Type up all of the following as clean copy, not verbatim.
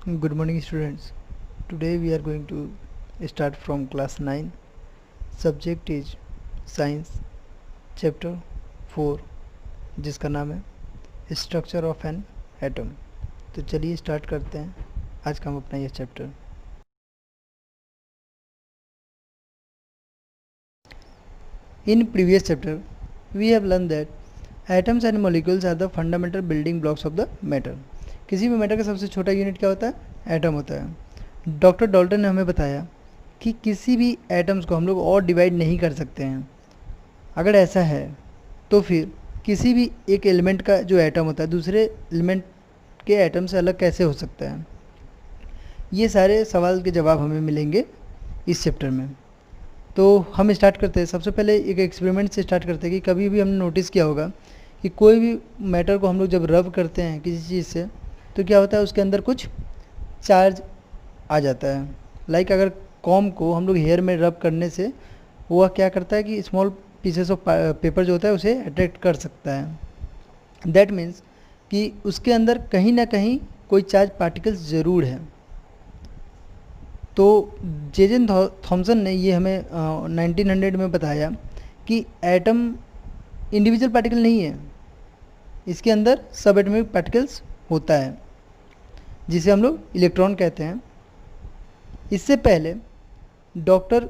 Good morning students. Today we are going to start from class 9. Subject is Science Chapter 4 जिसका नाम है structure of an atom. तो चलिए start करते हैं आज का हम अपना ये chapter. In previous chapter we have learned that atoms and molecules are the fundamental building blocks of the matter। किसी भी मैटर का सबसे छोटा यूनिट क्या होता है? एटम होता है। डॉक्टर डॉल्टन ने हमें बताया कि किसी भी एटम्स को हम लोग और डिवाइड नहीं कर सकते हैं। अगर ऐसा है तो फिर किसी भी एक एलिमेंट का जो एटम होता है दूसरे एलिमेंट के एटम से अलग कैसे हो सकता है? ये सारे सवाल के जवाब हमें मिलेंगे इस चैप्टर में। तो हम स्टार्ट करते हैं। सबसे पहले एक एक्सपेरिमेंट से स्टार्ट करते हैं कि कभी भी हमने नोटिस किया होगा कि कोई भी मैटर को हम लोग जब रब करते हैं किसी चीज़ से तो क्या होता है, उसके अंदर कुछ चार्ज आ जाता है। लाइक अगर कॉम को हम लोग हेयर में रब करने से वह क्या करता है कि स्मॉल पीसेस ऑफ पेपर जो होता है उसे अट्रैक्ट कर सकता है। दैट मीन्स कि उसके अंदर कहीं ना कहीं कोई चार्ज पार्टिकल्स ज़रूर है। तो जे थॉमसन ने ये हमें 1900 में बताया कि एटम इंडिविजुअल पार्टिकल नहीं है, इसके अंदर सब एटॉमिक पार्टिकल्स होता है जिसे हम लोग इलेक्ट्रॉन कहते हैं। इससे पहले डॉक्टर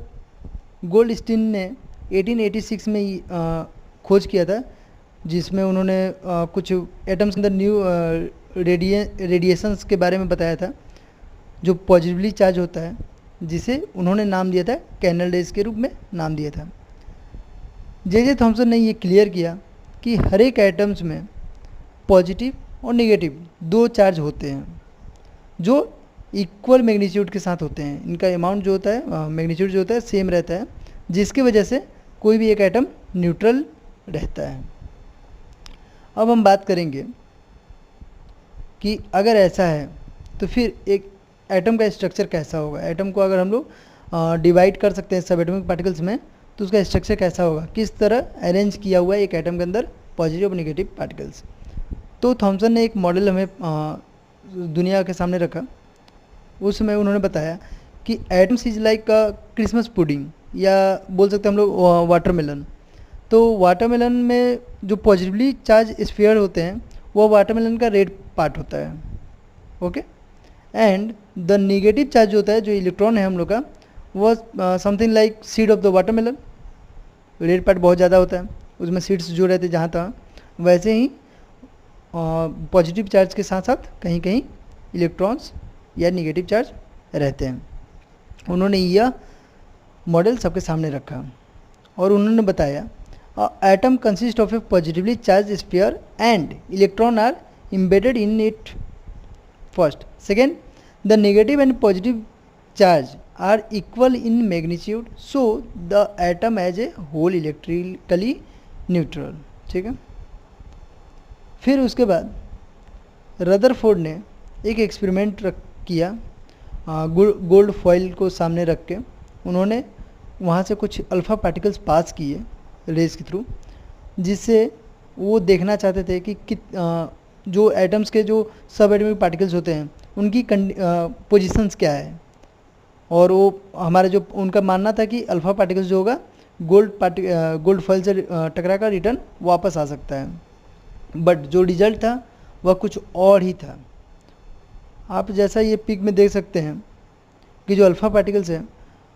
गोल्डस्टीन ने 1886 में खोज किया था, जिसमें उन्होंने कुछ एटम्स के अंदर न्यू रेडिएशंस के बारे में बताया था जो पॉजिटिवली चार्ज होता है, जिसे उन्होंने नाम दिया था कैनल रेज के रूप में नाम दिया था। जे थॉमसन ने ये क्लियर किया कि हर एक एटम्स में पॉजिटिव और नेगेटिव दो चार्ज होते हैं जो इक्वल मैग्नीट्यूड के साथ होते हैं। इनका अमाउंट जो होता है, मैग्नीट्यूड जो होता है सेम रहता है, जिसकी वजह से कोई भी एक एटम न्यूट्रल रहता है। अब हम बात करेंगे कि अगर ऐसा है तो फिर एक एटम का स्ट्रक्चर कैसा होगा। एटम को अगर हम लोग डिवाइड कर सकते हैं सब एटॉमिक पार्टिकल्स में तो उसका स्ट्रक्चर कैसा होगा, किस तरह अरेंज किया हुआ है एक एटम के अंदर पॉजिटिव और नेगेटिव पार्टिकल्स। तो थॉमसन ने एक मॉडल हमें दुनिया के सामने रखा। उसमें उन्होंने बताया कि atoms is like Christmas pudding, या बोल सकते हैं हम लोग वाटरमेलन। तो वाटरमेलन में जो पॉजिटिवली चार्ज स्फीयर होते हैं वो वाटरमेलन का रेड पार्ट होता है, okay. And the negative charge जो होता है, जो इलेक्ट्रॉन है हम लोग का, वो something like seed of the watermelon. Red part बहुत ज़्यादा होता है, उसमें सीड्स जो रहते हैं जहाँ तहाँ। वैसे ही पॉजिटिव चार्ज के साथ साथ कहीं कहीं इलेक्ट्रॉन्स या नेगेटिव चार्ज रहते हैं। उन्होंने यह मॉडल सबके सामने रखा और उन्होंने बताया atom consist of a positively charge sphere and electron are embedded in it first. Second, the negative and positive charge are equal in magnitude, so the atom as a whole electrically neutral. ठीक है। फिर उसके बाद Rutherford ने एक experiment किया gold foil को सामने रख के। उन्होंने वहाँ से कुछ अल्फ़ा पार्टिकल्स पास किए रेज के थ्रू, जिससे वो देखना चाहते थे कि जो एटम्स के जो सब एटॉमिक पार्टिकल्स होते हैं उनकी पोजीशंस क्या है। और वो हमारा जो उनका मानना था कि अल्फ़ा पार्टिकल्स जो होगा गोल्ड फॉइल से टकरा कर रिटर्न वापस आ सकता है, बट जो रिजल्ट था वह कुछ और ही था। आप जैसा ये पिक में देख सकते हैं कि जो अल्फ़ा पार्टिकल्स हैं,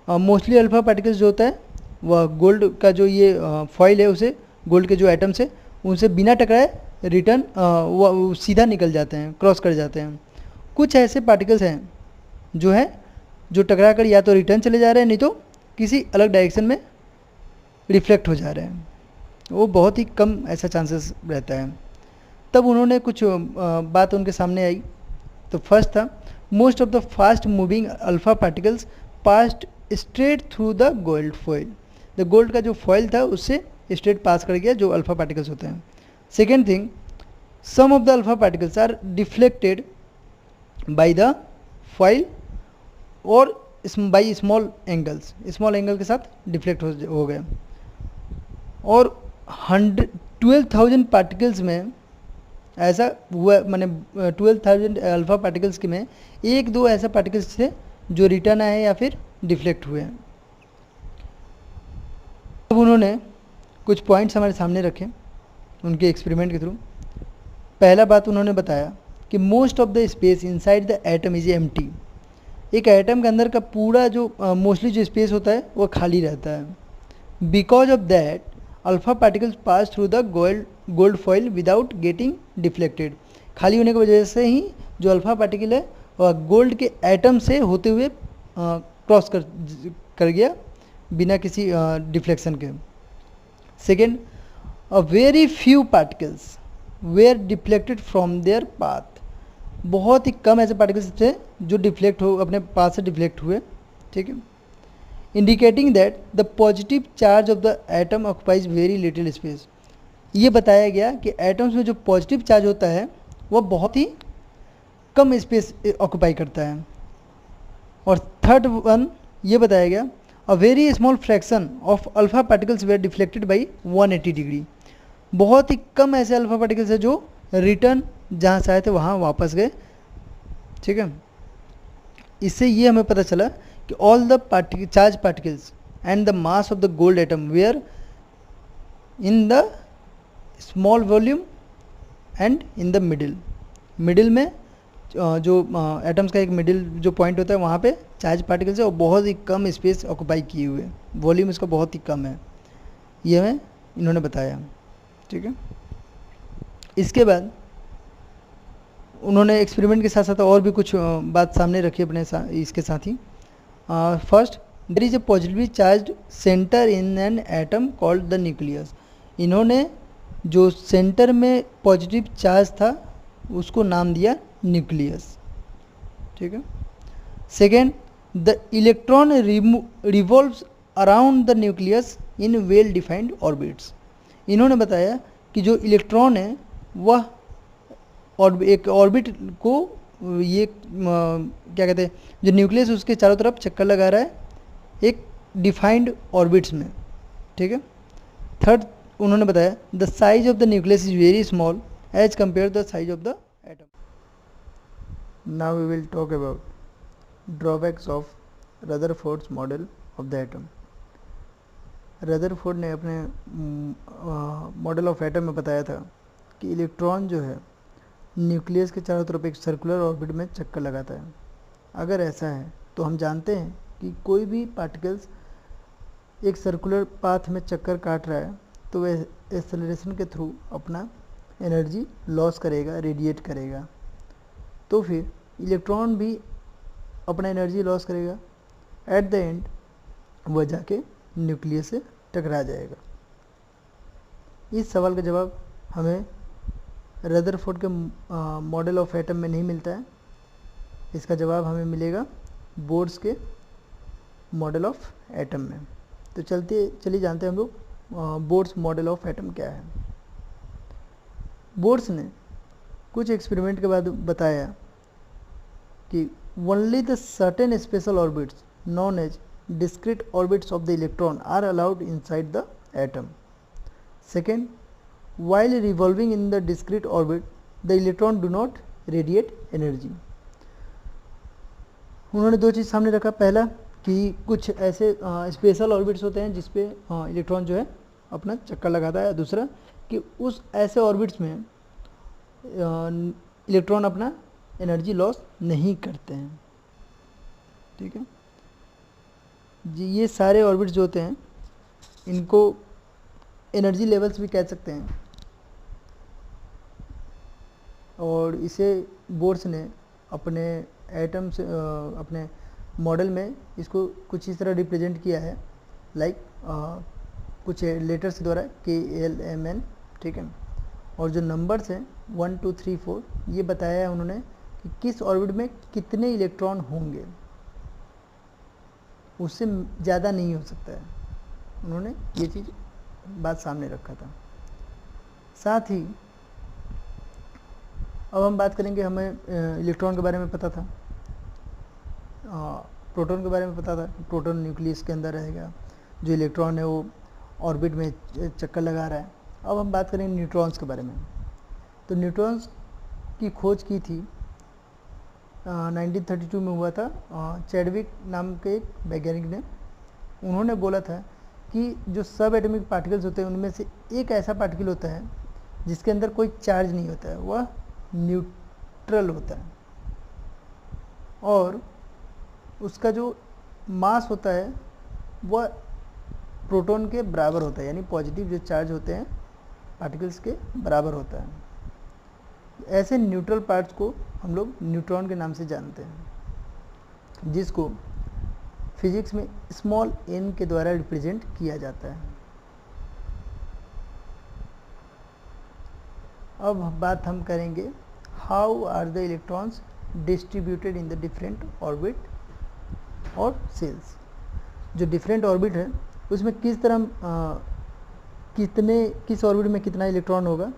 मोस्टली अल्फ़ा पार्टिकल्स जो होता है वह गोल्ड का जो ये फॉइल है उसे गोल्ड के जो एटम्स है उनसे बिना टकराए रिटर्न वो सीधा निकल जाते हैं, क्रॉस कर जाते हैं। कुछ ऐसे पार्टिकल्स हैं जो टकरा कर या तो रिटर्न चले जा रहे हैं, नहीं तो किसी अलग डायरेक्शन में रिफ्लेक्ट हो जा रहे हैं। वो बहुत ही कम ऐसा चांसेस रहता है। तब उन्होंने कुछ बात उनके सामने आई। तो फर्स्ट था, most of the fast moving alpha particles past straight through the gold foil. The gold का जो फॉइल था उससे स्ट्रेट पास कर गया जो अल्फ़ा पार्टिकल्स होते हैं। Second thing, some of the alpha particles are deflected by the foil और by small angles, small angle के साथ डिफ्लेक्ट हो गए। और 12,000 पार्टिकल्स में ऐसा हुआ, मैंने 12,000 अल्फ़ा पार्टिकल्स के में एक दो ऐसा पार्टिकल्स थे जो रिटर्न आए या फिर डिफ्लेक्ट हुए हैं। अब उन्होंने कुछ पॉइंट्स हमारे सामने रखे उनके एक्सपेरिमेंट के थ्रू। पहला बात उन्होंने बताया कि most of the space inside the atom is empty. एक एटम के अंदर का पूरा जो मोस्टली जो स्पेस होता है वो खाली रहता है। Because of that alpha particles pass through the gold foil without getting deflected. खाली होने की वजह से ही जो अल्फ़ा पार्टिकल है वह गोल्ड के एटम से होते हुए क्रॉस कर गया बिना किसी डिफ्लेक्शन के। Second, a very few particles were deflected from their path. बहुत ही कम ऐसे पार्टिकल्स थे जो डिफ्लेक्ट हो अपने पाथ से डिफ्लेक्ट हुए, ठीक है। Indicating that the positive charge of the atom occupies very little space. ये बताया गया कि एटम्स में जो पॉजिटिव चार्ज होता है वह बहुत ही कम स्पेस ऑक्युपाई करता है। और थर्ड वन ये बताया गया, a very small fraction of alpha particles were deflected by 180 degree. बहुत ही कम ऐसे अल्फ़ा पार्टिकल्स है जो रिटर्न जहाँ से आए थे वहाँ वापस गए, ठीक है। इससे ये हमें पता चला कि all the charge particles and the mass of the gold atom were in the small volume and in the middle में जो एटम्स का एक मिडिल जो पॉइंट होता है वहाँ पे चार्ज पार्टिकल्स है और बहुत ही कम स्पेस ऑक्युपाई किए हुए, वॉल्यूम इसका बहुत ही कम है, ये हमें इन्होंने बताया, ठीक है। इसके बाद उन्होंने एक्सपेरिमेंट के साथ साथ और भी कुछ बात सामने रखी अपने इसके साथ ही। First, there is a positively charged centre in an atom called the nucleus. इन्होंने जो सेंटर में पॉजिटिव चार्ज था उसको नाम दिया न्यूक्लियस, ठीक है। Second, the electron revolves around the nucleus in well defined orbits. इन्होंने बताया कि जो इलेक्ट्रॉन है वह और एक ऑर्बिट को ये क्या कहते हैं, जो न्यूक्लियस उसके चारों तरफ चक्कर लगा रहा है एक डिफाइंड ऑर्बिट्स में, ठीक है। थर्ड, उन्होंने बताया the size of the nucleus is very small as compare the size of the atom. Now we will talk about drawbacks of Rutherford's model of the atom. Rutherford ने अपने model of atom में बताया था कि electron जो है nucleus के चारों तरफ एक सर्कुलर ऑर्बिट में चक्कर लगाता है। अगर ऐसा है तो हम जानते हैं कि कोई भी पार्टिकल्स एक सर्कुलर पाथ में चक्कर काट रहा है तो वह एक्सेलरेशन के थ्रू अपना एनर्जी लॉस करेगा, रेडिएट करेगा। तो फिर इलेक्ट्रॉन भी अपना एनर्जी लॉस करेगा, एट द एंड वह जाके न्यूक्लियस से टकरा जाएगा। इस सवाल का जवाब हमें रदरफोर्ड के मॉडल ऑफ एटम में नहीं मिलता है, इसका जवाब हमें मिलेगा बोर्ड्स के मॉडल ऑफ एटम में। तो चलिए जानते हैं हम लोग बोर्ड्स मॉडल ऑफ एटम क्या है। बोर्ड्स ने कुछ एक्सपेरिमेंट के बाद बताया कि only the certain special orbits known as discrete orbits of the electron are allowed inside the atom. Second, while revolving in the discrete orbit, the electron do not radiate energy. उन्होंने दो चीज़ सामने रखा, पहला कि कुछ ऐसे स्पेशल ऑर्बिट्स होते हैं जिसपे इलेक्ट्रॉन जो है अपना चक्कर लगाता है, दूसरा कि उस ऐसे ऑर्बिट्स में इलेक्ट्रॉन अपना एनर्जी लॉस नहीं करते हैं, ठीक है जी। ये सारे ऑर्बिट्स जो होते हैं इनको एनर्जी लेवल्स भी कह सकते हैं और इसे बोर्ड्स ने अपने एटम से अपने मॉडल में इसको कुछ इस तरह रिप्रेजेंट किया है, लाइक कुछ लेटर्स द्वारा KLMN, ठीक है। और जो नंबर्स हैं 1 2 3 4 ये बताया है उन्होंने कि किस ऑर्बिट में कितने इलेक्ट्रॉन होंगे, उससे ज़्यादा नहीं हो सकता है। उन्होंने ये चीज़ बात सामने रखा था। साथ ही अब हम बात करेंगे, हमें इलेक्ट्रॉन के बारे में पता था, प्रोटॉन के बारे में पता था, प्रोटॉन न्यूक्लियस के अंदर रहेगा, जो इलेक्ट्रॉन है वो ऑर्बिट में चक्कर लगा रहा है। अब हम बात करेंगे न्यूट्रॉन्स के बारे में। तो न्यूट्रॉन्स की खोज की थी 1932 में हुआ था चैडविक नाम के एक वैज्ञानिक ने। उन्होंने बोला था कि जो सब एटॉमिक पार्टिकल्स होते हैं उनमें से एक ऐसा पार्टिकल होता है जिसके अंदर कोई चार्ज नहीं होता है, वह न्यूट्रल होता है और उसका जो मास होता है वह प्रोटॉन के बराबर होता है, यानी पॉजिटिव जो चार्ज होते हैं पार्टिकल्स के बराबर होता है। ऐसे न्यूट्रल पार्ट्स को हम लोग न्यूट्रॉन के नाम से जानते हैं, जिसको फिजिक्स में स्मॉल n के द्वारा रिप्रेजेंट किया जाता है। अब बात हम करेंगे how are the electrons distributed in the different orbit और सेल्स। जो डिफरेंट ऑर्बिट है उसमें किस तरह किस ऑर्बिट में कितना इलेक्ट्रॉन होगा,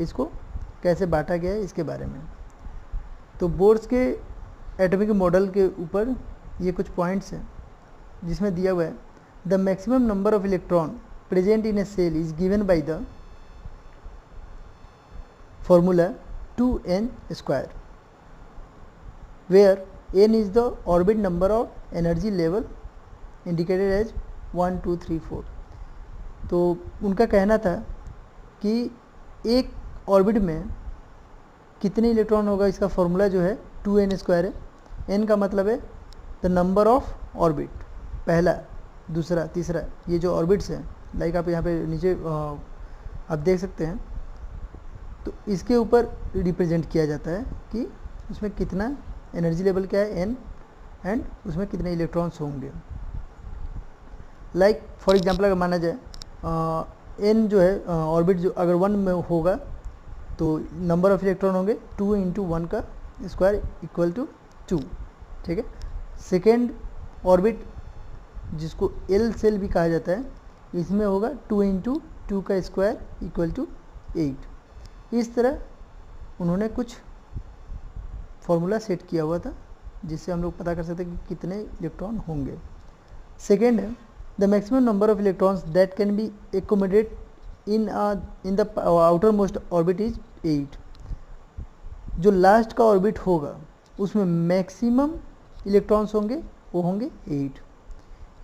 इसको कैसे बांटा गया है इसके बारे में। तो बोर्स के एटॉमिक मॉडल के ऊपर ये कुछ पॉइंट्स हैं जिसमें दिया हुआ है the maximum number of electron present in a shell is given by the formula 2n square, where n is the orbit number of energy level indicated as 1 2 3 4। तो उनका कहना था कि एक ऑर्बिट में कितने इलेक्ट्रॉन होगा, इसका फॉर्मूला जो है 2n स्क्वायर है। n का मतलब है द नंबर ऑफ ऑर्बिट, पहला दूसरा तीसरा, ये जो ऑर्बिट्स हैं लाइक आप यहाँ पे नीचे आप देख सकते हैं, तो इसके ऊपर रिप्रेजेंट किया जाता है कि उसमें कितना एनर्जी लेवल क्या है n एंड उसमें कितने इलेक्ट्रॉन्स होंगे। लाइक फॉर एग्जांपल अगर माना जाए n जो है ऑर्बिट जो अगर 1 में होगा तो नंबर ऑफ इलेक्ट्रॉन होंगे 2 × 1 का स्क्वायर इक्वल टू 2, ठीक है। सेकेंड ऑर्बिट जिसको L सेल भी कहा जाता है, इसमें होगा 2 × 2 का स्क्वायर इक्वल टू 8। इस तरह उन्होंने कुछ फॉर्मूला सेट किया हुआ था जिससे हम लोग पता कर सकते हैं कि कितने इलेक्ट्रॉन होंगे। सेकेंड है the maximum number of electrons that can be accommodate in the outer most orbit is 8। जो लास्ट का ऑर्बिट होगा उसमें मैक्सिमम इलेक्ट्रॉन्स होंगे, वो होंगे 8।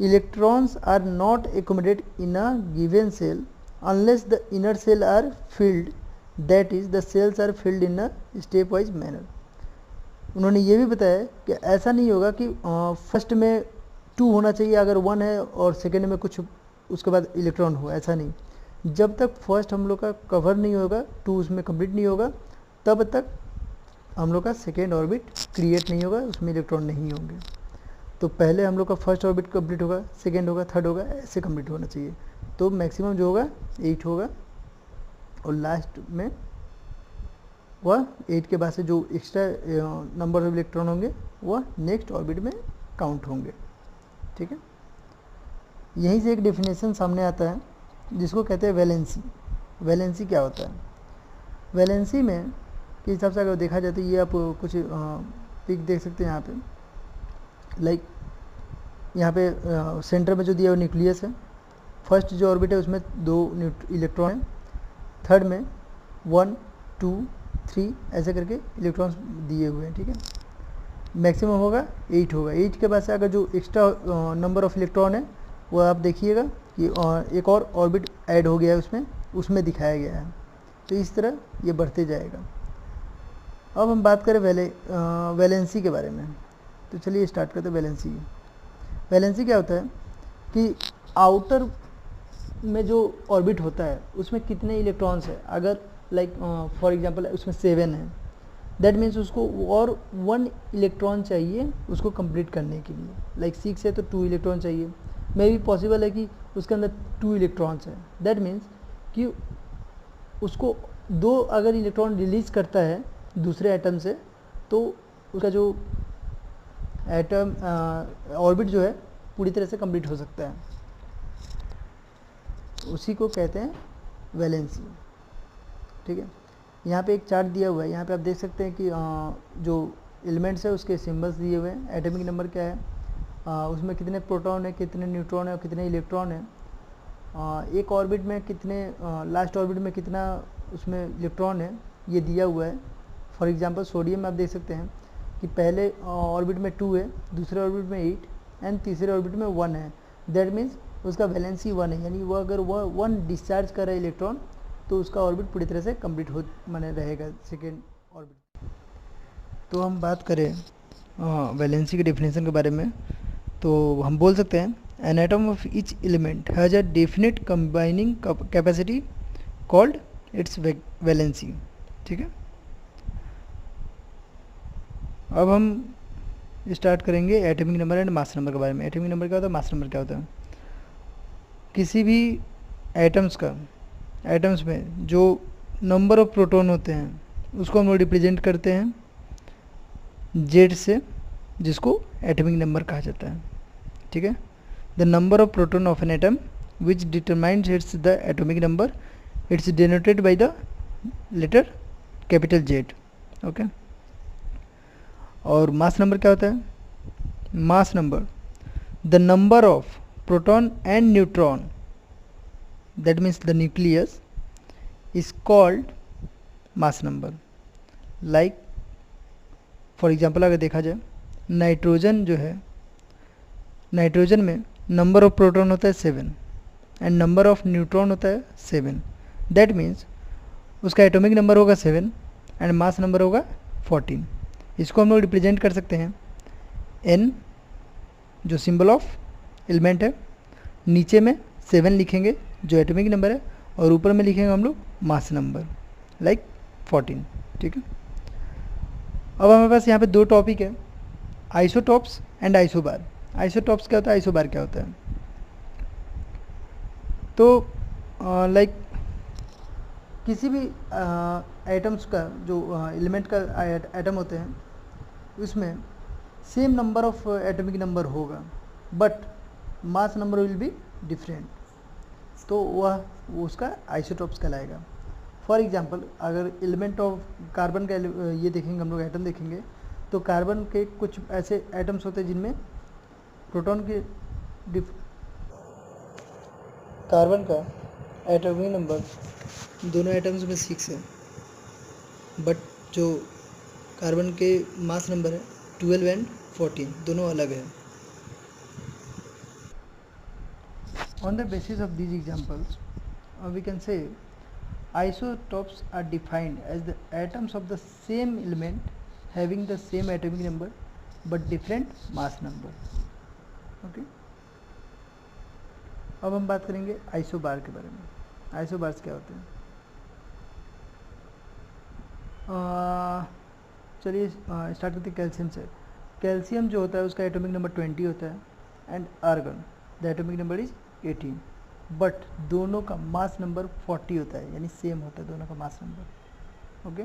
Electrons are not accommodate in a given shell unless the inner shell are filled, that is the shells are filled in a stepwise manner. उन्होंने ये भी बताया कि ऐसा नहीं होगा कि फर्स्ट में 2 होना चाहिए अगर 1 है और सेकेंड में कुछ उसके बाद इलेक्ट्रॉन हो, ऐसा नहीं। जब तक फर्स्ट हम लोग का कवर नहीं होगा, 2 उसमें कंप्लीट नहीं होगा, तब तक हम लोग का सेकेंड ऑर्बिट क्रिएट नहीं होगा, उसमें इलेक्ट्रॉन नहीं होंगे। तो पहले हम लोग का फर्स्ट ऑर्बिट कंप्लीट होगा, सेकेंड होगा, थर्ड होगा, ऐसे कंप्लीट होना चाहिए। तो मैक्सिमम जो होगा 8 होगा और लास्ट में वह 8 के बाद से जो एक्स्ट्रा नंबर ऑफ इलेक्ट्रॉन होंगे वह नेक्स्ट ऑर्बिट में काउंट होंगे, ठीक है। यहीं से एक डेफिनेशन सामने आता है जिसको कहते हैं वैलेंसी। वैलेंसी क्या होता है? वैलेंसी में के हिसाब से अगर देखा जाए तो ये आप कुछ पिक देख सकते हैं यहाँ पे। लाइक यहाँ पे सेंटर में जो दिया हुआ न्यूक्लियस है, फर्स्ट जो ऑर्बिट है उसमें 2 इलेक्ट्रॉन है, थर्ड में 1 2 3 ऐसे करके इलेक्ट्रॉन्स दिए हुए हैं, ठीक है। मैक्सिमम होगा 8 होगा। 8 के बाद से अगर जो एक्स्ट्रा नंबर ऑफ इलेक्ट्रॉन है वो आप देखिएगा कि एक और ऑर्बिट ऐड हो गया है उसमें दिखाया गया है। तो इस तरह ये बढ़ते जाएगा। अब हम बात करें वैलेंसी के बारे में, तो चलिए स्टार्ट करते हैं वैलेंसी। वैलेंसी क्या होता है कि आउटर में जो ऑर्बिट होता है उसमें कितने इलेक्ट्रॉन्स है। अगर लाइक फॉर एग्जांपल उसमें 7 है, दैट मीन्स उसको और 1 इलेक्ट्रॉन चाहिए उसको कंप्लीट करने के लिए। लाइक 6 है तो 2 इलेक्ट्रॉन चाहिए। मे भी पॉसिबल है कि उसके अंदर 2 इलेक्ट्रॉन्स हैं, दैट मीन्स कि उसको 2 अगर इलेक्ट्रॉन रिलीज़ करता है दूसरे एटम से तो उसका जो एटम ऑर्बिट जो है पूरी तरह से कंप्लीट हो सकता है। उसी को कहते हैं वैलेंसी, ठीक है। यहाँ पे एक चार्ट दिया हुआ है, यहाँ पे आप देख सकते हैं कि जो एलिमेंट्स है उसके सिंबल्स दिए हुए हैं, एटॉमिक नंबर क्या है, उसमें कितने प्रोटॉन है, कितने न्यूट्रॉन है और कितने इलेक्ट्रॉन है, एक ऑर्बिट में कितने लास्ट ऑर्बिट में कितना उसमें इलेक्ट्रॉन है ये दिया हुआ है। फॉर एग्जांपल सोडियम में आप देख सकते हैं कि पहले ऑर्बिट में 2 है, दूसरे ऑर्बिट में 8 एंड तीसरे ऑर्बिट में 1 है। दैट मीन्स उसका वैलेंसी 1 है, यानी वो अगर वह 1 डिस्चार्ज कर रहा है इलेक्ट्रॉन तो उसका ऑर्बिट पूरी तरह से कंप्लीट हो माने रहेगा सेकेंड ऑर्बिट। तो हम बात करें वैलेंसी के डेफिनेशन के बारे में, तो हम बोल सकते हैं an atom of each element has a definite combining capacity called its valency. ठीक है, अब हम स्टार्ट करेंगे atomic number and mass number के बारे में। एटॉमिक नंबर क्या होता है, मास नंबर क्या होता है। किसी भी एटम्स में जो नंबर ऑफ प्रोटॉन होते हैं उसको हम लोग रिप्रेजेंट करते हैं जेड से, जिसको एटॉमिक नंबर कहा जाता है। ठीक है, the number of proton of an atom which determines its the atomic number, its denoted by the letter capital Z. Okay, और मास नंबर क्या होता है, mass number the number of proton and neutron, that means the nucleus is called mass number. Like for example अगर देखा जाए nitrogen जो है, nitrogen में नंबर ऑफ प्रोटॉन होता है 7 एंड नंबर ऑफ न्यूट्रॉन होता है 7। दैट मीन्स उसका एटॉमिक नंबर होगा 7 एंड मास नंबर होगा 14। इसको हम लोग रिप्रेजेंट कर सकते हैं N जो सिंबल ऑफ एलिमेंट है, नीचे में 7 लिखेंगे जो एटॉमिक नंबर है, और ऊपर में लिखेंगे हम लोग मास नंबर लाइक 14। ठीक है, अब हमारे पास यहाँ पे 2 टॉपिक है, आइसोटॉप्स एंड आइसोबार। आइसोटॉप्स क्या होता है, आइसोबार क्या होता है। तो लाइक किसी भी एटम्स का जो एलिमेंट का एटम होते हैं उसमें same number of atomic number होगा but mass number will be different, तो वह उसका आइसोटॉप्स कहलाएगा। फॉर एग्जांपल अगर एलिमेंट ऑफ कार्बन का ये देखेंगे हम लोग, एटम देखेंगे तो कार्बन के कुछ ऐसे एटम्स होते हैं जिनमें प्रोटॉन के कार्बन का एटॉमिक नंबर दोनों एटम्स में 6 है, बट जो कार्बन के मास नंबर है 12 एंड 14 दोनों अलग है। On the basis of these examples we can say isotopes are defined as the atoms of the same element having the same atomic number but different mass number. Okay, अब हम बात करेंगे isobar के बारे में। आइसोबार्स क्या होते हैं, चलिए स्टार्ट करते हैं कैल्शियम से। कैल्शियम जो होता है उसका एटॉमिक नंबर 20 होता है and argon the atomic number is 18, but दोनों का मास नंबर 40 होता है, यानी सेम होता है दोनों का मास नंबर। ओके,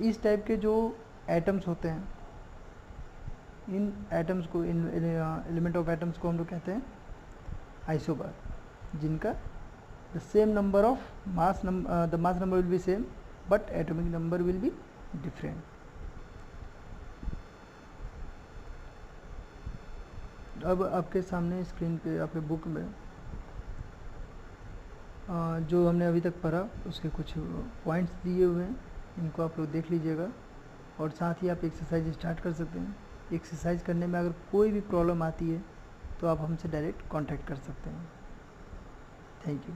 इस टाइप के जो एटम्स होते हैं, इन एटम्स को, इन एलिमेंट ऑफ एटम्स को हम लोग कहते हैं आइसोबार, जिनका the same number of mass the mass number will B same but atomic number will be different. अब आपके सामने स्क्रीन पे आपके बुक में जो हमने अभी तक पढ़ा उसके कुछ पॉइंट्स दिए हुए हैं, इनको आप लोग देख लीजिएगा और साथ ही आप एक्सरसाइज स्टार्ट कर सकते हैं। एक्सरसाइज करने में अगर कोई भी प्रॉब्लम आती है तो आप हमसे डायरेक्ट कांटेक्ट कर सकते हैं। Thank you.